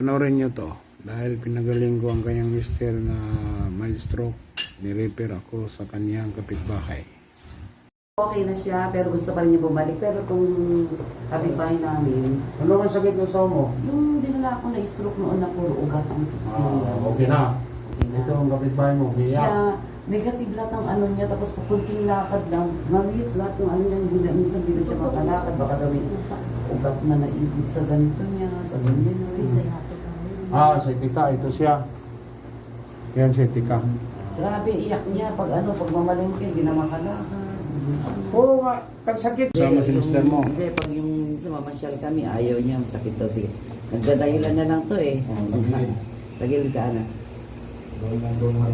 Panorin nyo to dahil pinagaling ko ang kanyang mister na may stroke. Nirepair ako sa kanyang kapitbahay. Okay na siya pero gusto pa rin niya bumalik. Pero itong kapitbahay namin, Ano ang sakit ng saw mo? yung dinala ko na stroke noon na puro ugat ang Okay na. Okay na. Ito ang kapitbahay mo, Siya, biyak. negative lahat ang ano niya, tapos papunting lakad lang, maliit lahat ng ano niya, hindi na minsan hindi na siya makalakad, baka daw may ugat na naibig sa ganito niya, sa ganyan na rin. Si Tika, ito siya. Yan si Tika. Grabe, iyak niya, pag ano, pag mamalengke, hindi na makalakad. Oo nga, kasakit. Sama si mister mo. Hindi, pag yung sa mamasyal kami, ayaw niya, sakit daw sige. Nagdadahilan na lang to eh. Tagilid ka na. Doon mo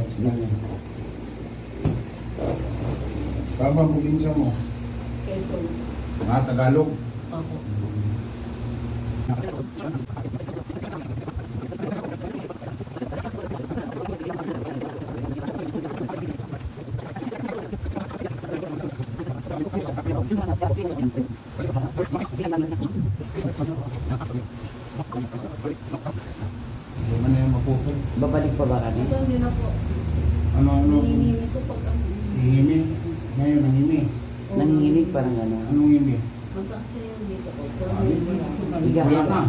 Tama ang probinsya mo? Quezon. Tagalog. Opo. Hindi man na yung mapupag. Babalik pa ba kami? Ito hindi na po. Ano? Hininimi ko pag ano. Hihimi. Ngayon, nangimi. Nanginginig parang gano'n. Anong himi? Masakit siya yung dito ko. Pero Higa Wala ka. na.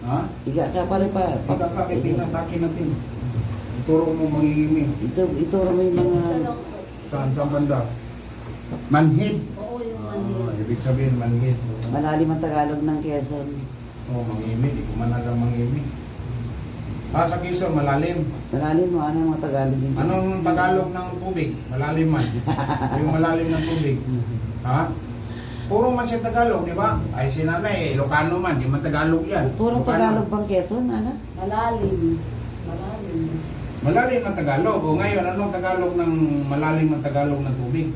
Ha? Higa ka pala pa. Pagkakakitin na takin natin. Ituro mo mangingimi. Ito mo yung mga... isa lang po. Saan banda? Manhid. Oo, yung Ibig sabihin, manhid. malalim ang Tagalog ng Quezon. Mangimi. Di ko man alam mangimi. Sa Quezon, malalim. Malalim mo, ano yung mga Tagalog yun? Anong Tagalog ng tubig? Malalim man. Yung malalim ng tubig. Ha? Puro man siya Tagalog, di ba? Ay si nanay, Ilocano man, di man Tagalog yan. Puro Ilocano. Tagalog bang Quezon, ano? malalim. Malalim. Malalim ang Tagalog. O ngayon, anong Tagalog ng malalim ang Tagalog ng tubig?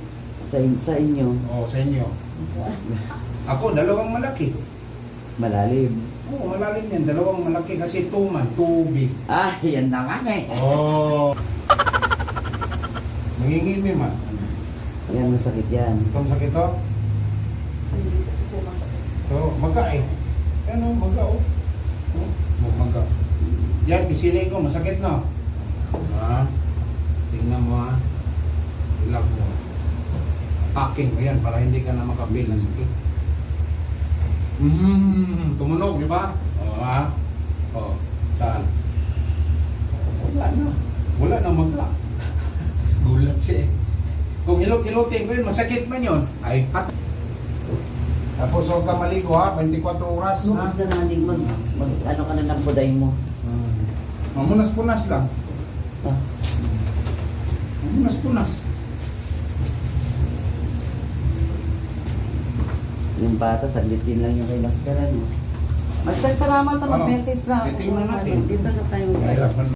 Sa inyo, O, sa inyo. Ako, dalawang malaki. malalim. Oo, malalim yan. Dalawang malaki kasi tuman, tubig. Ah, yan na nga eh. Oo. Nangingimi man. Yan, masakit yan. Itong sakit to? Hindi ko po masakit. So, maga eh. Ano, maga oh. Maga. Yan, pisilin ko, masakit no? Ha? Tingnan mo ha. Ilag mo. Akin mo yan para hindi ka na makapil na sakit. Tumunog, di ba? O ha? O, saan? Wala na. Wala na maga. Gulat siya eh. Kung hilot-hilotin ko yun, masakit man yun. Ay, pat. Tapos huwag ka maligo ha, 24 oras ha. Bukas ka naman, ano ka na ng buday mo. Mamunas-punas lang. Ah, Mamunas-punas. yung bata, saglit din lang yung kay Laskaran. Magsasalamat na mag-message na. Titingnan natin. Dito na tayo. Mahirap man